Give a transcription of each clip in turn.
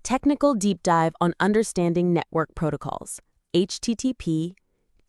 Technical deep dive on understanding network protocols, HTTP,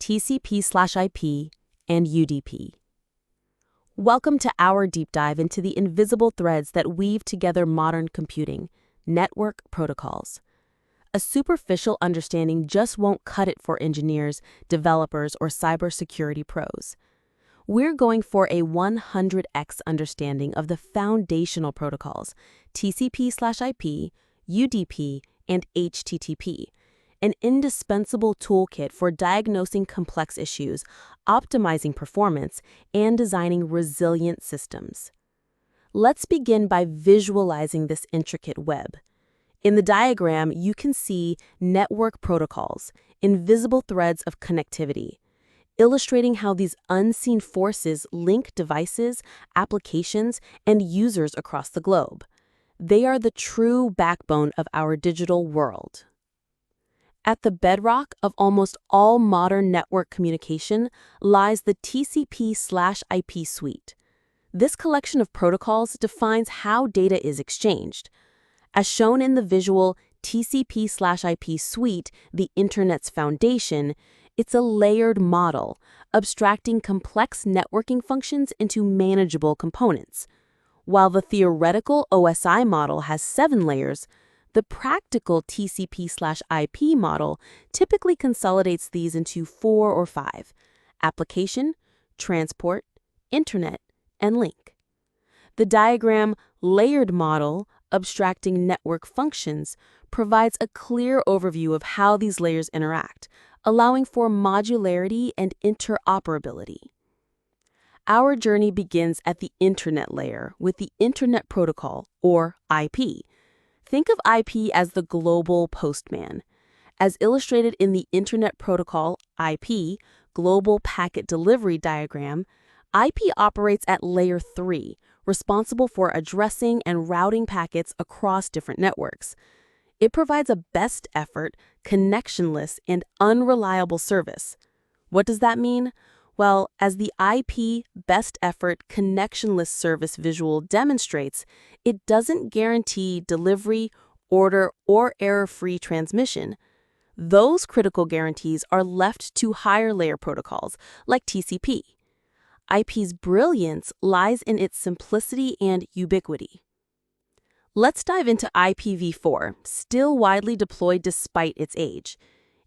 TCP/IP, and UDP. Welcome to our deep dive into the invisible threads that weave together modern computing, network protocols. A superficial understanding just won't cut it for engineers, developers, or cybersecurity pros. We're going for a 100x understanding of the foundational protocols, TCP/IP, UDP, and HTTP, an indispensable toolkit for diagnosing complex issues, optimizing performance, and designing resilient systems. Let's begin by visualizing this intricate web. In the diagram, you can see network protocols, invisible threads of connectivity, illustrating how these unseen forces link devices, applications, and users across the globe. They are the true backbone of our digital world. At the bedrock of almost all modern network communication lies the TCP/IP suite. This collection of protocols defines how data is exchanged. As shown in the visual TCP/IP suite, the Internet's foundation, it's a layered model, abstracting complex networking functions into manageable components. While the theoretical OSI model has 7 layers, the practical TCP/IP model typically consolidates these into 4 or 5: application, transport, internet, and link. The diagram layered model, abstracting network functions, provides a clear overview of how these layers interact, allowing for modularity and interoperability. Our journey begins at the Internet layer with the Internet Protocol, or IP. Think of IP as the global postman. As illustrated in the Internet Protocol, IP, Global Packet Delivery diagram, IP operates at Layer 3, responsible for addressing and routing packets across different networks. It provides a best-effort, connectionless, and unreliable service. What does that mean? Well, as the IP best-effort, connectionless service visual demonstrates, it doesn't guarantee delivery, order, or error-free transmission. Those critical guarantees are left to higher-layer protocols, like TCP. IP's brilliance lies in its simplicity and ubiquity. Let's dive into IPv4, still widely deployed despite its age.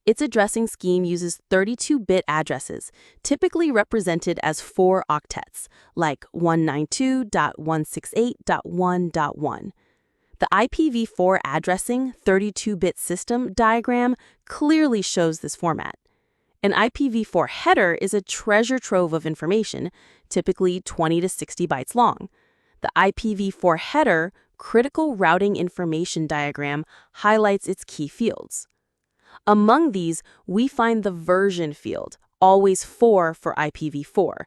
Its addressing scheme uses 32-bit addresses, typically represented as 4 octets, like 192.168.1.1. The IPv4 addressing 32-bit system diagram clearly shows this format. An IPv4 header is a treasure trove of information, typically 20 to 60 bytes long. The IPv4 header critical routing information diagram highlights its key fields. Among these, we find the version field, always 4 for IPv4,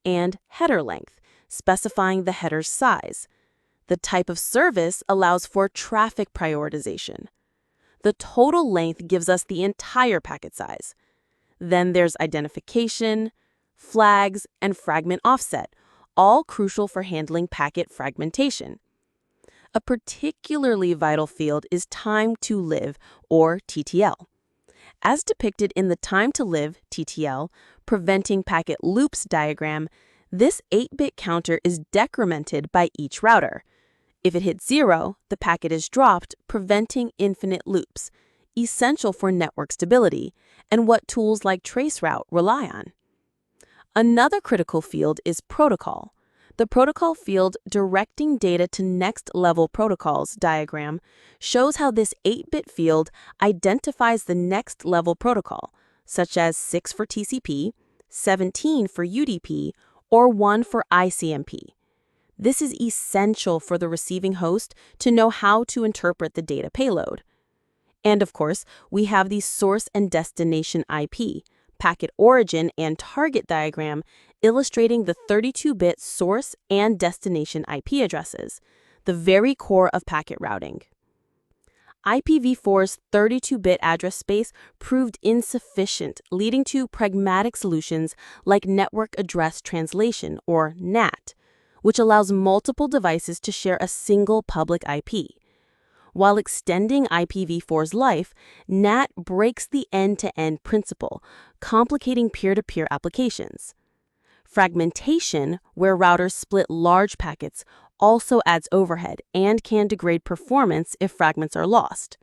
and header length, specifying the header's size. The type of service allows for traffic prioritization. The total length gives us the entire packet size. Then there's identification, flags, and fragment offset, all crucial for handling packet fragmentation. A particularly vital field is time to live, or TTL. As depicted in the time to live, TTL, preventing packet loops diagram, this 8-bit counter is decremented by each router. If it hits 0, the packet is dropped, preventing infinite loops, essential for network stability, and what tools like traceroute rely on. Another critical field is protocol. The protocol field directing data to next-level protocols diagram shows how this 8-bit field identifies the next-level protocol, such as 6 for TCP, 17 for UDP, or 1 for ICMP. This is essential for the receiving host to know how to interpret the data payload. And of course, we have the source and destination IP, packet origin and target diagram illustrating the 32-bit source and destination IP addresses, the very core of packet routing. IPv4's 32-bit address space proved insufficient, leading to pragmatic solutions like Network Address Translation, or NAT, which allows multiple devices to share a single public IP. While extending IPv4's life, NAT breaks the end-to-end principle, complicating peer-to-peer applications. Fragmentation, where routers split large packets, also adds overhead and can degrade performance if fragments are lost.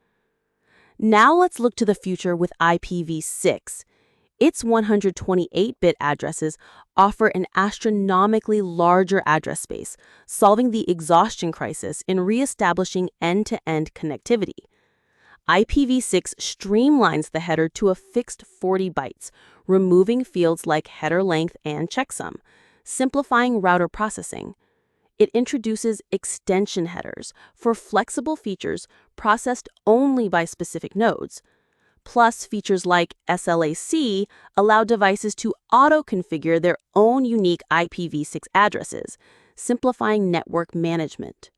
Now let's look to the future with IPv6. Its 128-bit addresses offer an astronomically larger address space, solving the exhaustion crisis in reestablishing end-to-end connectivity. IPv6 streamlines the header to a fixed 40 bytes, removing fields like header length and checksum, simplifying router processing. It introduces extension headers for flexible features processed only by specific nodes. Plus, features like SLAC allow devices to auto-configure their own unique IPv6 addresses, simplifying network management.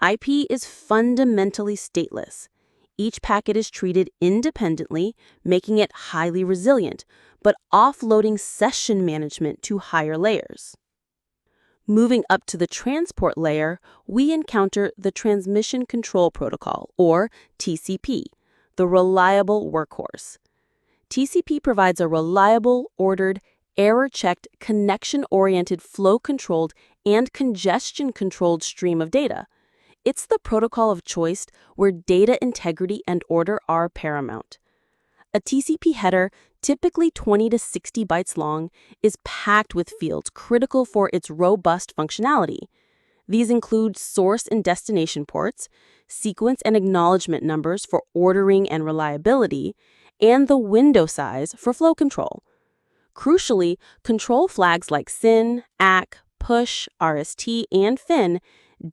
IP is fundamentally stateless. Each packet is treated independently, making it highly resilient, but offloading session management to higher layers. Moving up to the transport layer, we encounter the Transmission Control Protocol, or TCP, the reliable workhorse. TCP provides a reliable, ordered, error-checked, connection-oriented, flow-controlled, and congestion-controlled stream of data. It's the protocol of choice where data integrity and order are paramount. A TCP header, typically 20 to 60 bytes long, is packed with fields critical for its robust functionality. These include source and destination ports, sequence and acknowledgement numbers for ordering and reliability, and the window size for flow control. Crucially, control flags like SYN, ACK, PUSH, RST, and FIN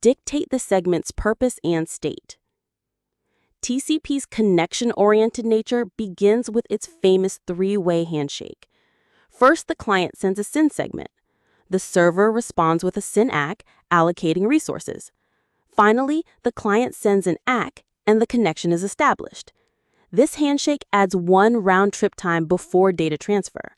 dictate the segment's purpose and state. TCP's connection-oriented nature begins with its famous three-way handshake. First, the client sends a SYN segment. The server responds with a SYN ACK, allocating resources. Finally, the client sends an ACK, and the connection is established. This handshake adds one round-trip time before data transfer.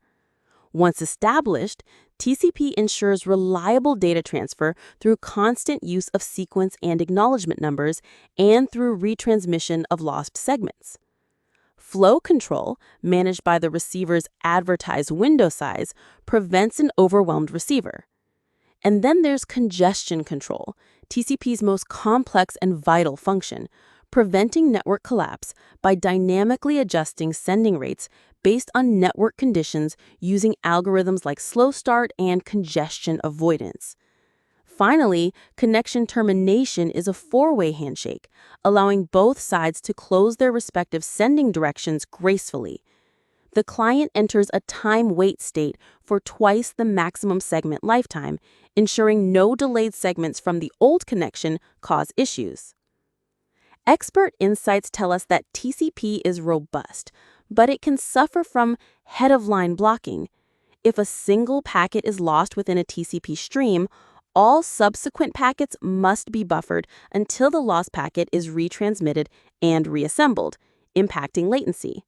Once established, TCP ensures reliable data transfer through constant use of sequence and acknowledgement numbers and through retransmission of lost segments. Flow control, managed by the receiver's advertised window size, prevents an overwhelmed receiver. And then there's congestion control, TCP's most complex and vital function, preventing network collapse by dynamically adjusting sending rates based on network conditions using algorithms like slow start and congestion avoidance. Finally, connection termination is a four-way handshake, allowing both sides to close their respective sending directions gracefully. The client enters a time-wait state for twice the maximum segment lifetime, ensuring no delayed segments from the old connection cause issues. Expert insights tell us that TCP is robust, but it can suffer from head-of-line blocking. If a single packet is lost within a TCP stream, all subsequent packets must be buffered until the lost packet is retransmitted and reassembled, impacting latency.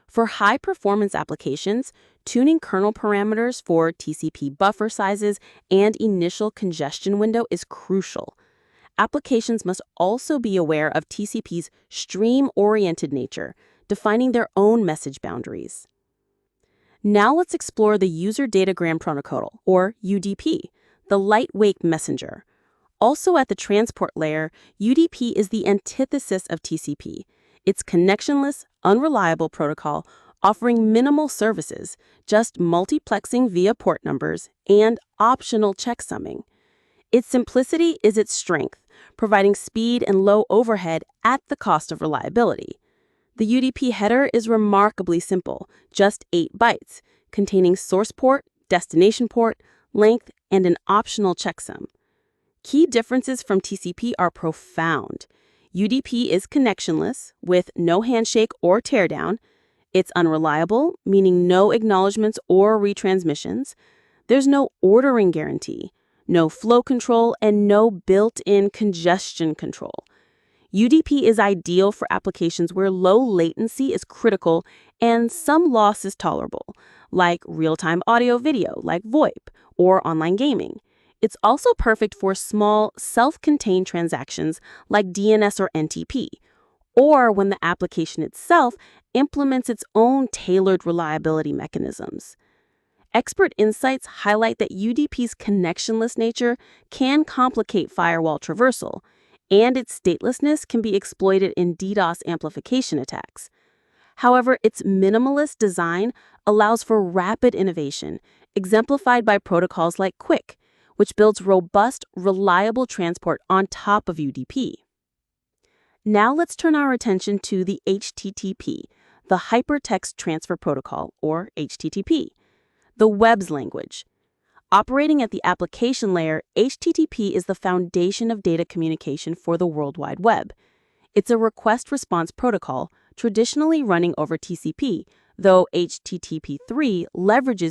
For high-performance applications, tuning kernel parameters for TCP buffer sizes and initial congestion window is crucial. Applications must also be aware of TCP's stream-oriented nature, defining their own message boundaries. Now let's explore the User Datagram Protocol, or UDP, the lightweight messenger. Also at the transport layer, UDP is the antithesis of TCP. It's connectionless, unreliable protocol offering minimal services, just multiplexing via port numbers and optional checksumming. Its simplicity is its strength, providing speed and low overhead at the cost of reliability. The UDP header is remarkably simple, just 8 bytes, containing source port, destination port, length, and an optional checksum. Key differences from TCP are profound. UDP is connectionless, with no handshake or teardown. It's unreliable, meaning no acknowledgments or retransmissions. There's no ordering guarantee, no flow control, and no built-in congestion control. UDP is ideal for applications where low latency is critical and some loss is tolerable, like real-time audio-video like VoIP or online gaming. It's also perfect for small, self-contained transactions like DNS or NTP, or when the application itself implements its own tailored reliability mechanisms. Expert insights highlight that UDP's connectionless nature can complicate firewall traversal, and its statelessness can be exploited in DDoS amplification attacks. However, its minimalist design allows for rapid innovation, exemplified by protocols like QUIC, which builds robust, reliable transport on top of UDP. Now let's turn our attention to the HTTP, the Hypertext Transfer Protocol, or HTTP, the web's language. Operating at the application layer, HTTP is the foundation of data communication for the World Wide Web. It's a request-response protocol, traditionally running over TCP, though HTTP 3 leverages